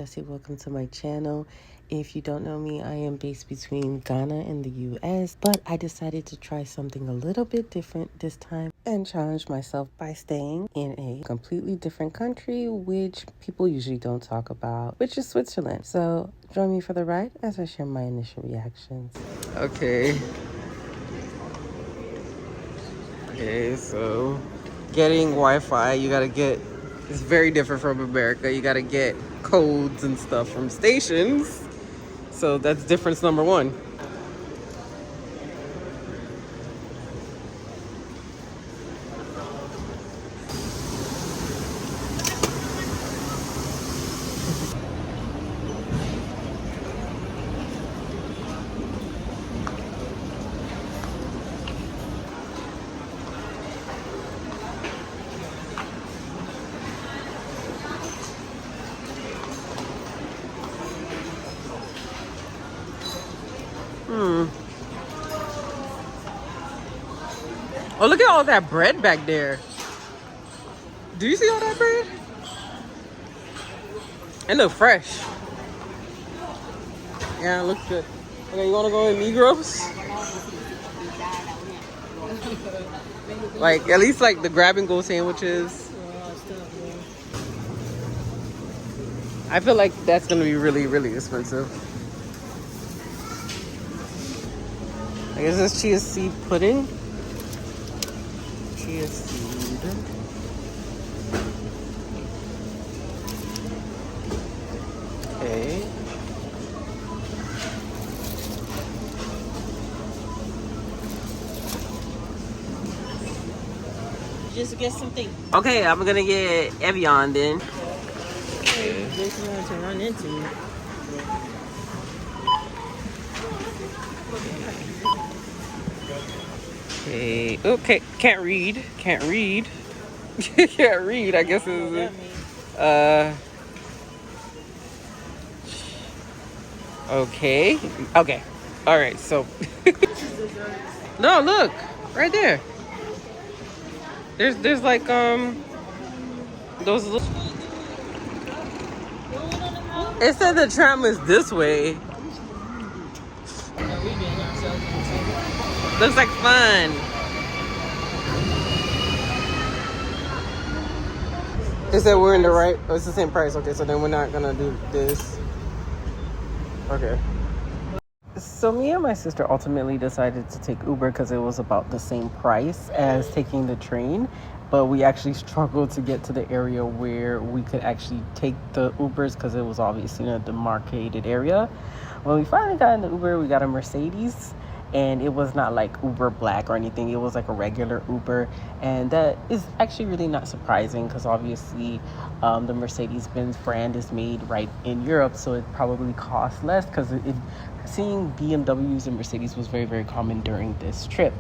Jessy. Welcome to my channel. If you don't know me, I am based between Ghana and the US, but I decided to try something a little bit different this time and challenge myself by staying in a completely different country, which people usually don't talk about, which is Switzerland. So join me for the ride as I share my initial reactions. Okay, so getting Wi-Fi, you gotta get, it's very different from America. You gotta get codes and stuff from stations. So that's difference number one. Oh, look at all that bread back there. Do you see all that bread? It looks fresh. Yeah, it looks good. Okay, you want to go in Migros? Like, at least like the grab and go sandwiches. I feel like that's going to be really, really expensive. I guess this chia seed pudding. Chia seed. Okay. Just get something. Okay, I'm gonna get Evian then. Okay. Just want to run into me. Okay. Okay. Can't read. Can't read. Can't read. I guess it's Okay. Okay. All right. So. No, look right there. There's like those. It said the tram is this way. Looks like fun. It said we're in the right. Oh, it's the same price. Okay, so then we're not gonna do this. Okay. So me and my sister ultimately decided to take Uber because it was about the same price as taking the train. But we actually struggled to get to the area where we could actually take the Ubers because it was obviously in a demarcated area. When we finally got in the Uber, we got a Mercedes. And it was not like Uber Black or anything. It was like a regular Uber. And that is actually really not surprising because obviously the Mercedes-Benz brand is made right in Europe. So it probably costs less because seeing BMWs and Mercedes was very, very common during this trip.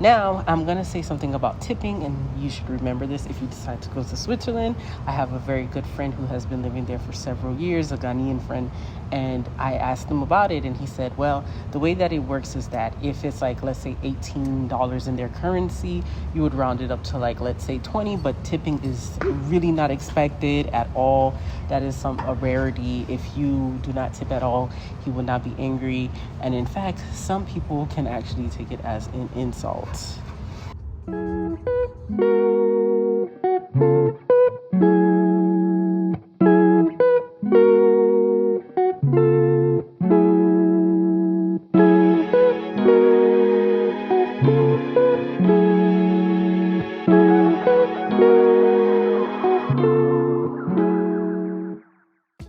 Now, I'm going to say something about tipping, and you should remember this if you decide to go to Switzerland. I have a very good friend who has been living there for several years, a Ghanaian friend, and I asked him about it, and he said, well, the way that it works is that if it's like, let's say $18 in their currency, you would round it up to like, let's say 20, but tipping is really not expected at all. That is a rarity. If you do not tip at all, he would not be angry, and in fact, some people can actually take it as an insult.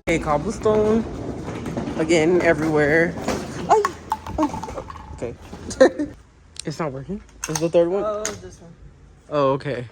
Okay, cobblestone again everywhere. Okay. It's not working. It's the third one. Oh, this one. Oh, okay.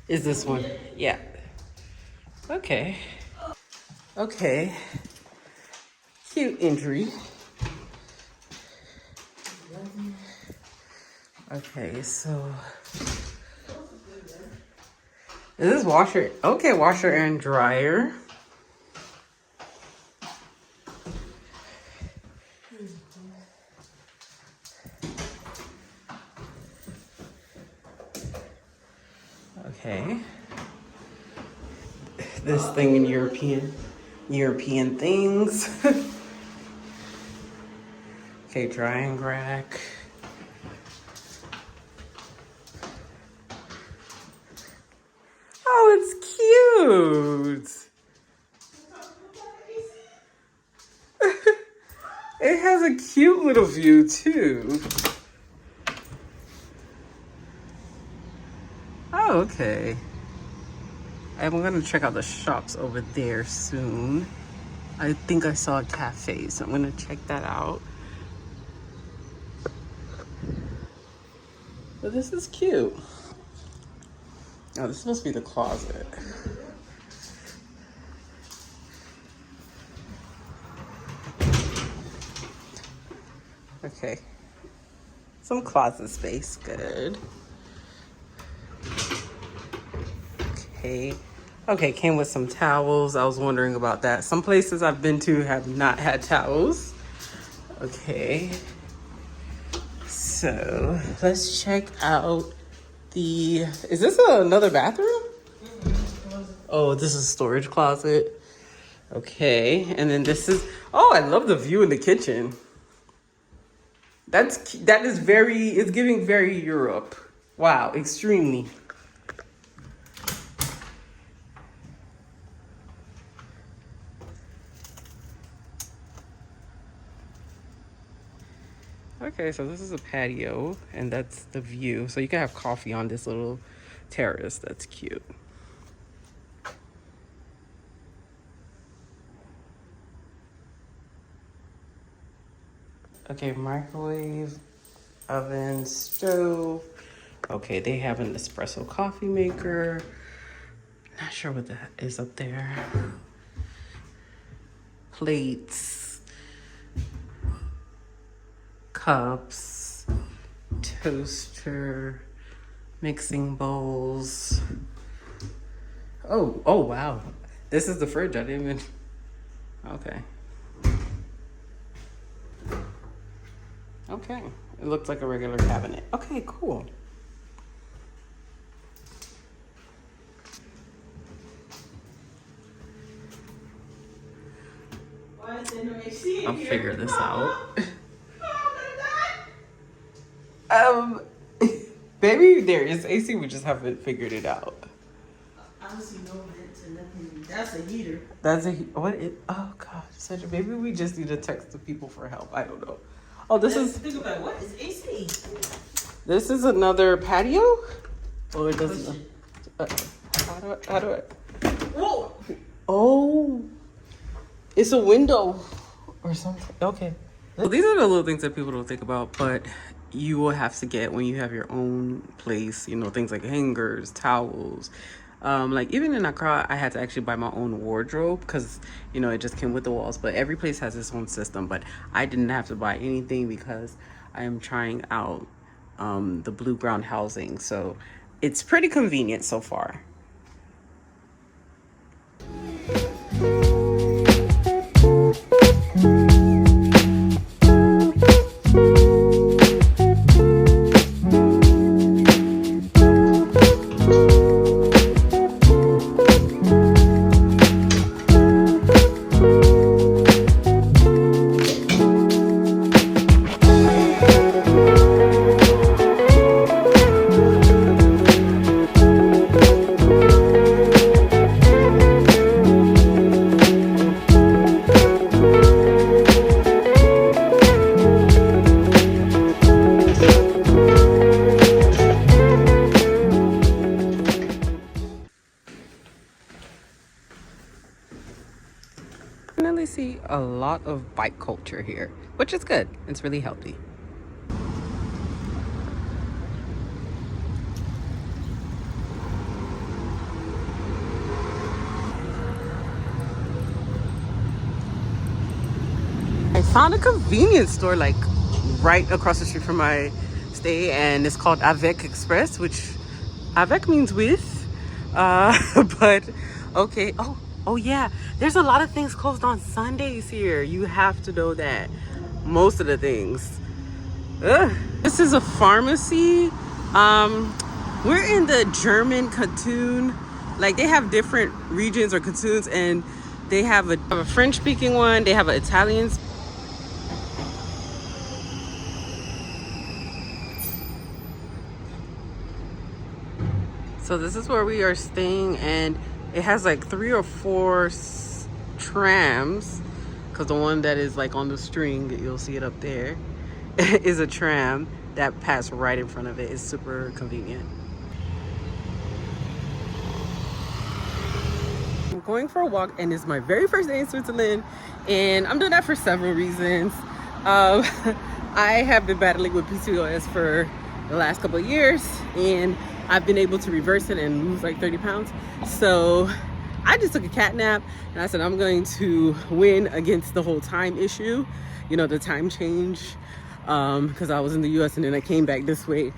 Is this one? Yeah. Okay. Okay. Cute entry. Okay, so this is washer. Okay, washer and dryer. Okay. This thing in European things. Okay, drying rack. Oh, it's cute. It has a cute little view too. Oh, okay. I'm gonna check out the shops over there soon. I think I saw a cafe, so I'm gonna check that out. But this is cute. Oh, this must be the closet. Okay. Some closet space, good. Okay. Okay, came with some towels. I was wondering about that. Some places I've been to have not had towels. Okay. So let's check out the, is this another bathroom? Oh, this is a storage closet. Okay, and then this is, oh, I love the view in the kitchen. That is very, it's giving very Europe. Wow, extremely. Okay, so this is a patio, and that's the view. So you can have coffee on this little terrace. That's cute. Okay, microwave, oven, stove. Okay, they have an espresso coffee maker. Not sure what that is up there. Plates, cups, toaster, mixing bowls. Oh wow. This is the fridge. I didn't even, okay. Okay, it looks like a regular cabinet. Okay, cool. Why is there no AC in I'll here? figure this out. Oh, Maybe there is AC, we just haven't figured it out. I don't see no vents or nothing. That's a heater. That's a, what it, oh God, Sandra, maybe we just need to text the people for help. I don't know. Oh, this is, Think about it. What is AC? this is another patio? Oh, it doesn't, how do I, Whoa! oh, it's a window or something. Okay. Well, these are the little things that people don't think about, but you will have to get when you have your own place, you know, things like hangers, towels. Like even in Accra, I had to actually buy my own wardrobe because, you know, it just came with the walls. But every place has its own system. But I didn't have to buy anything because I am trying out the blue ground housing. So it's pretty convenient so far. Definitely see a lot of bike culture here, which is good. It's really healthy. found a convenience store like right across the street from my stay, and it's called Avec Express, which Avec means with. But okay. Oh yeah. There's a lot of things closed on Sundays here. You have to know that. Most of the things. Ugh. This is a pharmacy. We're in the German canton. Like they have different regions or cantons, and they have a French speaking one, they have an Italian. So this is where we are staying, and it has like 3 or 4 trams, because the one that is like on the string, you'll see it up there, is a tram that passed right in front of it. It's super convenient. I'm going for a walk, and it's my very first day in Switzerland, and I'm doing that for several reasons. I have been battling with PCOS for the last couple of years, and I've been able to reverse it and lose like 30 pounds. So I just took a cat nap, and I said I'm going to win against the whole time issue, you know, the time change, because I was in the US and then I came back this way.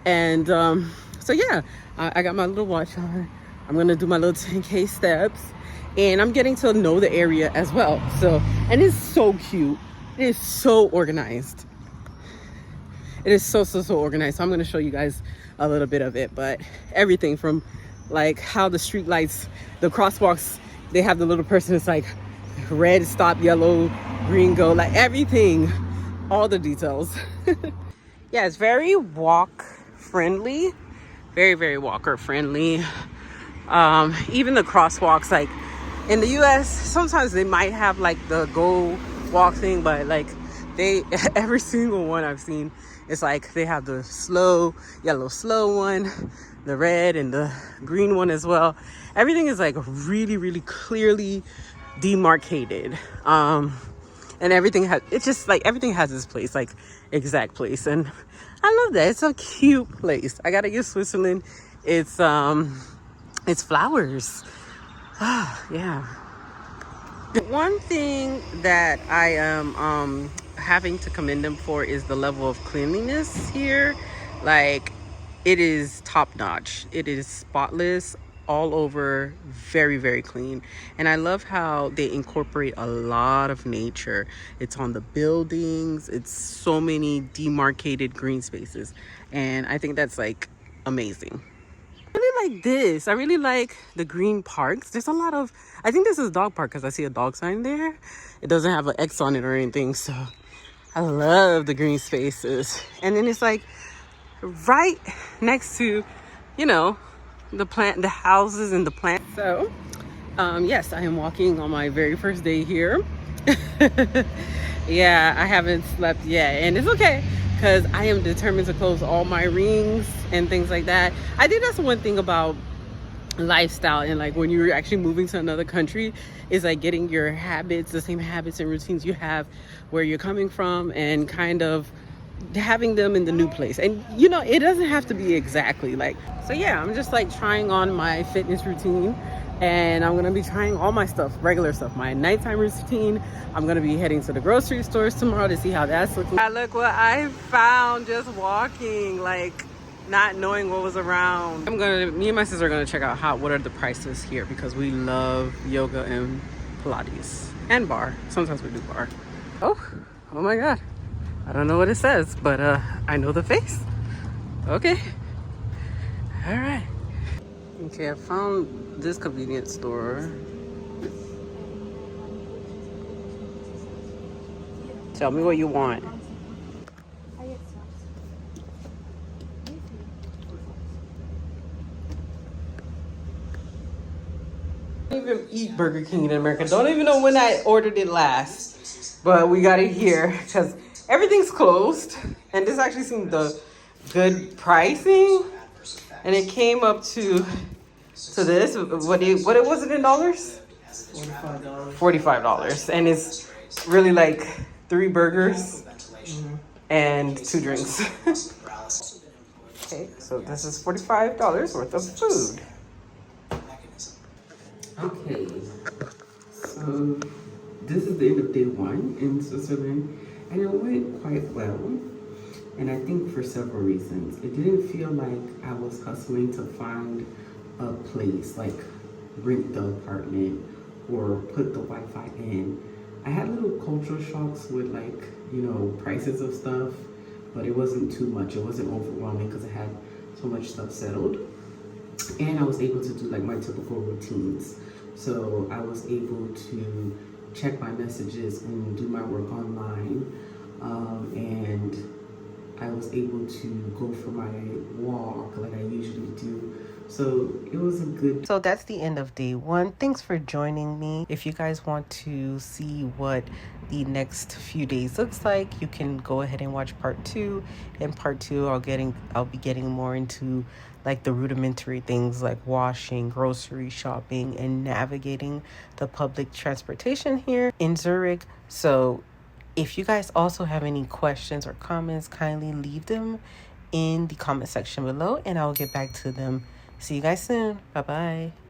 And so yeah, I got my little watch on. I'm gonna do my little 10K steps, and I'm getting to know the area as well. So, and it's so cute. It is so organized. It is so organized. So I'm gonna show you guys a little bit of it, but everything from like how the street lights, the crosswalks, they have the little person that's like red stop, yellow, green go, like everything, all the details. Yeah, it's very walk friendly, very walker friendly. Even the crosswalks, like in the US, sometimes they might have like the go walk thing, but like every single one I've seen, it's like they have the slow yellow slow one, the red and the green one as well. Everything is like really clearly demarcated, and everything has its place, like exact place. And I love that. It's a cute place. I gotta give Switzerland it's flowers. Yeah. One thing that I am having to commend them for is the level of cleanliness here. Like, it is top notch. It is spotless all over, very clean. And I love how they incorporate a lot of nature. It's on the buildings. It's so many demarcated green spaces, and I think that's like amazing. I really like this. I really like the green parks. There's a lot of, I think this is a dog park because I see a dog sign there. It doesn't have an X on it or anything, so I love the green spaces. And then it's like right next to, you know, the houses and the plants. So yes, I am walking on my very first day here. Yeah, I haven't slept yet, and it's okay because I am determined to close all my rings and things like that. I think that's one thing about lifestyle, and like when you're actually moving to another country, is like getting your habits, the same habits and routines you have where you're coming from, and kind of having them in the new place. And you know, it doesn't have to be exactly like, so yeah, I'm just like trying on my fitness routine, and I'm gonna be trying all my stuff, regular stuff, my nighttime routine. I'm gonna be heading to the grocery stores tomorrow to see how that's looking. Look what I found just walking, like not knowing what was around. Me and my sister are gonna check out what are the prices here, because we love yoga and Pilates and bar. Sometimes we do bar. Oh my God. I don't know what it says, but I know the face. Okay. All right. Okay, I found this convenience store. Tell me what you want. I don't even eat Burger King in America. Don't even know when I ordered it last, but we got it here because everything's closed, and this actually seemed the good pricing, and it came up to this. What was it in dollars? $45, and it's really like 3 burgers and 2 drinks. Okay, so this is $45 worth of food. Okay, so this is the end of day 1 in Switzerland, and it went quite well. And I think for several reasons. It didn't feel like I was hustling to find a place, like rent the apartment or put the Wi-Fi in. I had little cultural shocks with, like, you know, prices of stuff, but it wasn't too much. It wasn't overwhelming because I had so much stuff settled. And I was able to do like my typical routines. So I was able to check my messages and do my work online. And I was able to go for my walk like I usually do. So it was a good... So that's the end of day 1. Thanks for joining me. If you guys want to see what the next few days looks like, you can go ahead and watch part 2. In part 2, I'll be getting more into like the rudimentary things like washing, grocery shopping, and navigating the public transportation here in Zurich. So if you guys also have any questions or comments, kindly leave them in the comment section below and I'll get back to them. See you guys soon. Bye-bye.